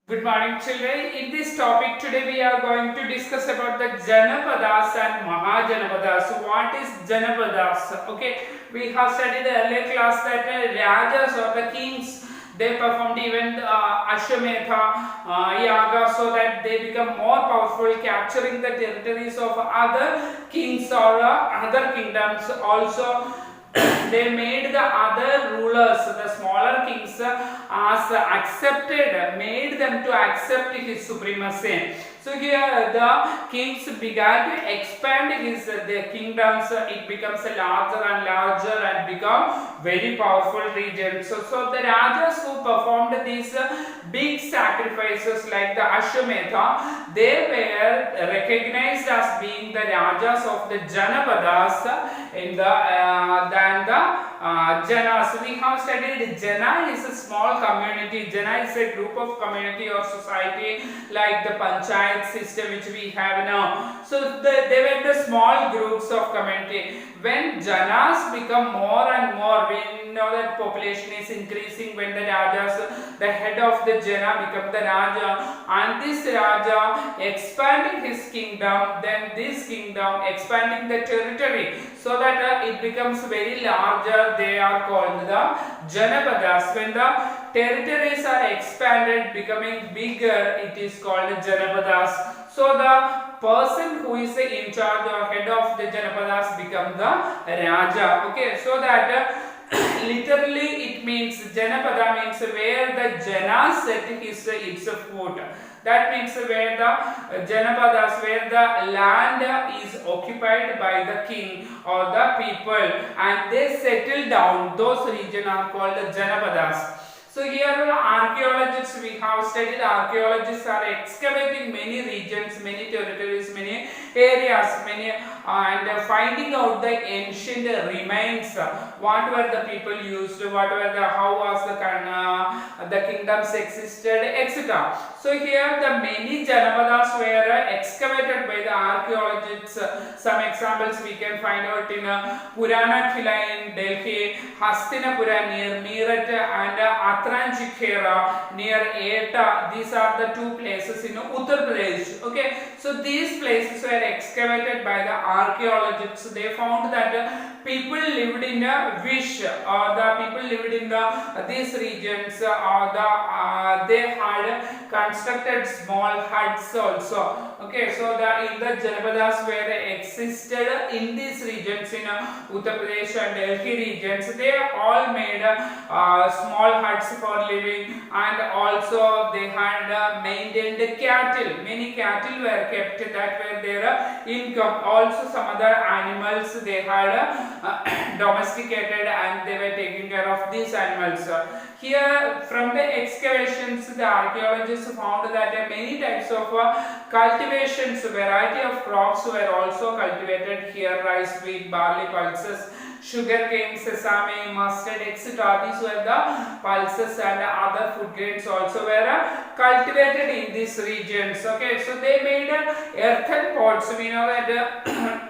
Good morning, children. In this topic today we are going to discuss about the Janapadas and Mahajanapadas. So what is Janapadas? Okay, we have studied the earlier class that Rajas or the kings, they performed even Ashwametha yaga so that they become more powerful, capturing the territories of other kings or other kingdoms. Also they made the other rulers, the smaller kings, as accepted, made them to accept his supremacy. So here the kings began to expand his their kingdoms. It becomes larger and larger and become very powerful regions. So the rajas who performed these big sacrifices like the Ashwametha, they were recognized as being the rajas of the Janapadas in the than the Janas. We have studied Jana is a small community. Jana is a group of community or society like the panchayat system which we have now. So they were the small groups of community. When Janas become more and more, we know that population is increasing. When the Rajas, the head of the Jana become the Raja, and this Raja expanding his kingdom, then this kingdom expanding the territory so that it becomes very larger. They are called the Janapadas. When the territories are expanded, becoming bigger, it is called Janapadas. So the person who is in charge or head of the Janapadas become the Raja. Okay, so that literally it means Janapada means where the Jana set its foot. That means where the Janapadas, where the land is occupied by the king or the people and they settle down. Those regions are called Janapadas. So here archaeologists, we have studied archaeologists are excavating many regions, many territories, many areas, many and finding out the ancient remains. What were the people used? What were the how was the kingdoms existed, etc. So here the many Janapadas were excavated by the archaeologists. Some examples we can find out in Purana Khila in Delhi, Hastinapura near Meerut and Atranchikhera near Eta. These are the two places in Uttar Pradesh. Okay, so these places were excavated by the archaeologists. They found that people lived in Vish, or the people lived in these regions, or they had constructed small huts also. Okay, so in the Janapadas were existed in these regions in Uttar Pradesh and Delhi regions, they all made small huts for living, and also they had maintained cattle. Many cattle were kept, that were their income. Also some other animals they had domesticated and they were taking care of these animals. Here from the excavations the archaeologists found that many types of cultivations, variety of crops were also cultivated here: rice, wheat, barley, pulses, sugarcane, sesame, mustard, etc. These were the pulses and other food grains also were cultivated in these regions. Okay, so they made earthen pots. We know that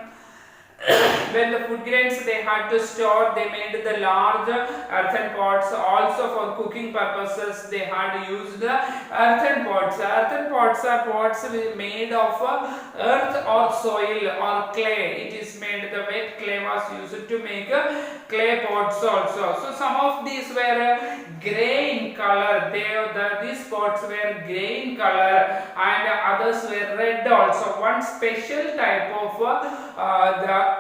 when the food grains they had to store, they made the large earthen pots. Also for cooking purposes they had used the earthen pots. Earthen pots are pots made of earth or soil or clay. It is made, the wet clay was used to make clay pots also. So some of these were grey in color. These pots were grey in color and others were red also. One special type of the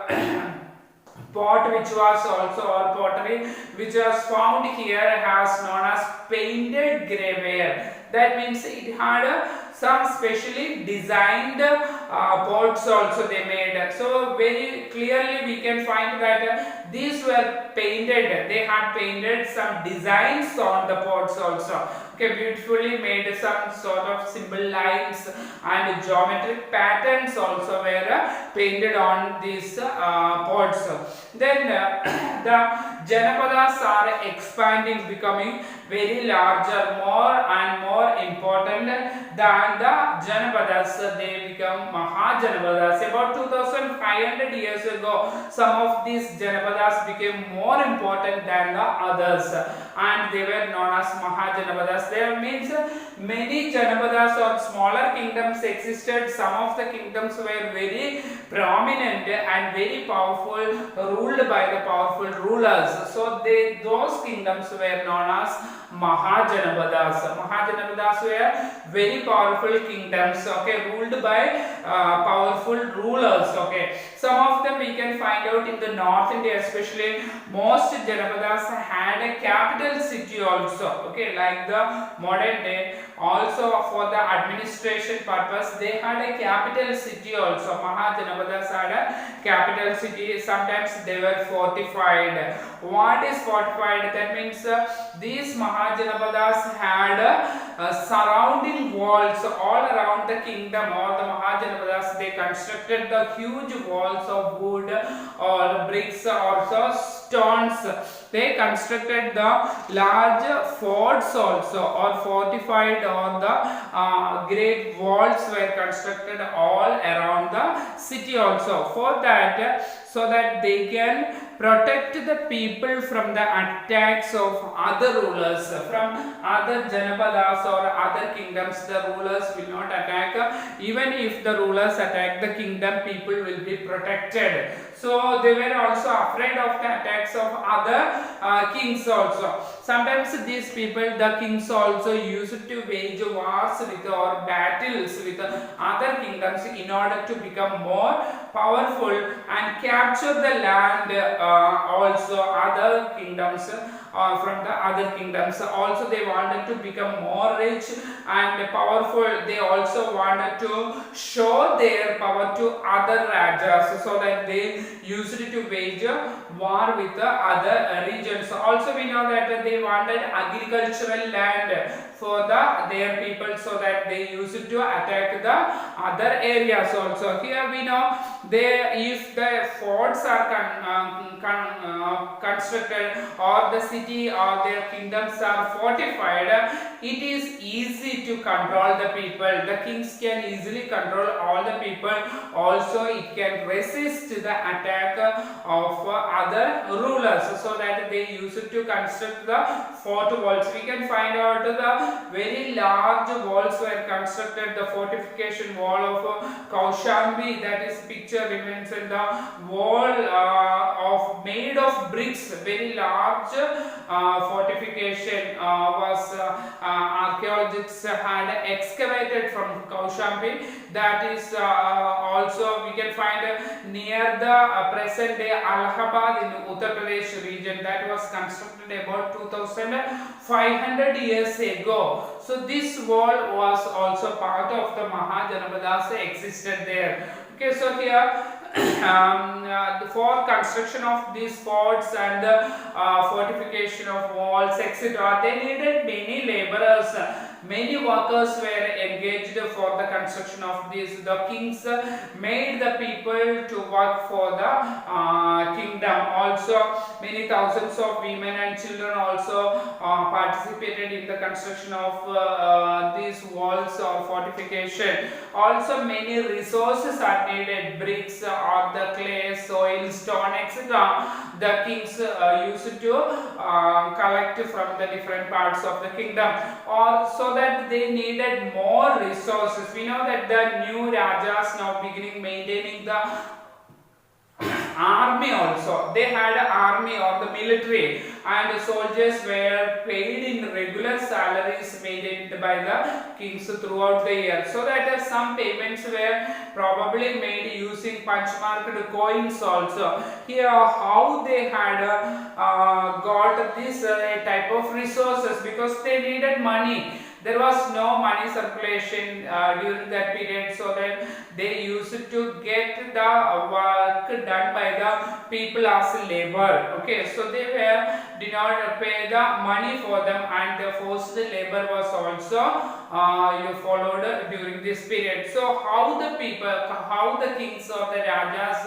pot which was also, or pottery which was found here, has known as painted greyware. That means it had some specially designed pots also they made. So very clearly we can find that these were painted. They had painted some designs on the pots also. Okay, beautifully made some sort of symbol lines and geometric patterns also were painted on these pots. Then the Janapadas are expanding, becoming very larger, more and more important than the Janapadas. They become Mahajanapadas. About 2500 years ago, some of these Janapadas became more important than the others, and they were known as Mahajanapadas. There means many Janapadas or smaller kingdoms existed. Some of the kingdoms were very prominent and very powerful, ruled by the powerful rulers. So those kingdoms were known as Mahajanapadas. Mahajanapadas were very powerful kingdoms, okay, ruled by powerful rulers, okay. Some of them we can find out in the North India, especially most Janapadas had a capital city also, okay, like the modern day. Also for the administration purpose, they had a capital city also. Mahajanapadas had a capital city. Sometimes they were fortified. What is fortified? That means these Mahajanapadas had surrounding walls all around the kingdom. All the Mahajanapadas, they constructed the huge walls of wood or bricks, also stones. They constructed the large forts also, or fortified, or the great walls were constructed all around the city also. For that, so that they can protect the people from the attacks of other rulers, from other Janapadas or other kingdoms. The rulers will not attack. Even if the rulers attack the kingdom, people will be protected. So they were also afraid of the attacks of other kings also. Sometimes these people, the kings also used to wage wars with or battles with other kingdoms in order to become more powerful and capture the land. Also other kingdoms, from the other kingdoms, also they wanted to become more rich and powerful. They also wanted to show their power to other rajas, so that they used to wage war with the other regions. Also we know that they wanted agricultural land for their people, so that they used to attack the other areas also. Here we know if the forts are constructed, or the city or their kingdoms are fortified, it is easy to control the people. The kings can easily control all the people. Also it can resist the attack of other rulers, so that they used to construct the fort walls. We can find out the very large walls were constructed. The fortification wall of Kaushambi, that is picture remains in the wall of made of bricks. Very large fortification was archaeologists had excavated from Kaushambi. That is also we can find near the present day Allahabad in Uttar Pradesh region. That was constructed about 2500 years ago. So this wall was also part of the Mahajanapadas existed there. Okay, so here for construction of these forts and fortification of walls, etc., they needed many laborers. Many workers were engaged for the construction of this. The kings made the people to work for the kingdom. Also many thousands of women and children also participated in the construction of these walls or fortification. Also many resources are needed, bricks or the clay, soil, stone, etc. The kings used to collect from the different parts of the kingdom, or so that they needed more resources. We know that the new rajas now beginning maintaining the army also. They had an army or the military, and soldiers were paid in regular salaries maintained by the kings throughout the year. So that some payments were probably made using punch-marked coins also. Here how they had got this type of resources, because they needed money. There was no money circulation during that period, so that they used to get the work done by the people as labor. Okay, so they were did not pay the money for them, and the forced labor was also followed during this period. So how the people, how the kings or the rajas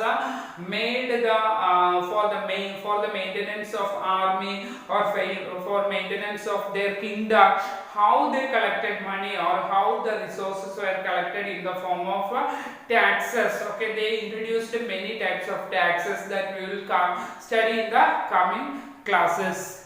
made the for the maintenance of army or for maintenance of their kingdom, how they collected money or how the resources were collected in the form of taxes. Okay, they introduced many types of taxes that we will study in the coming classes.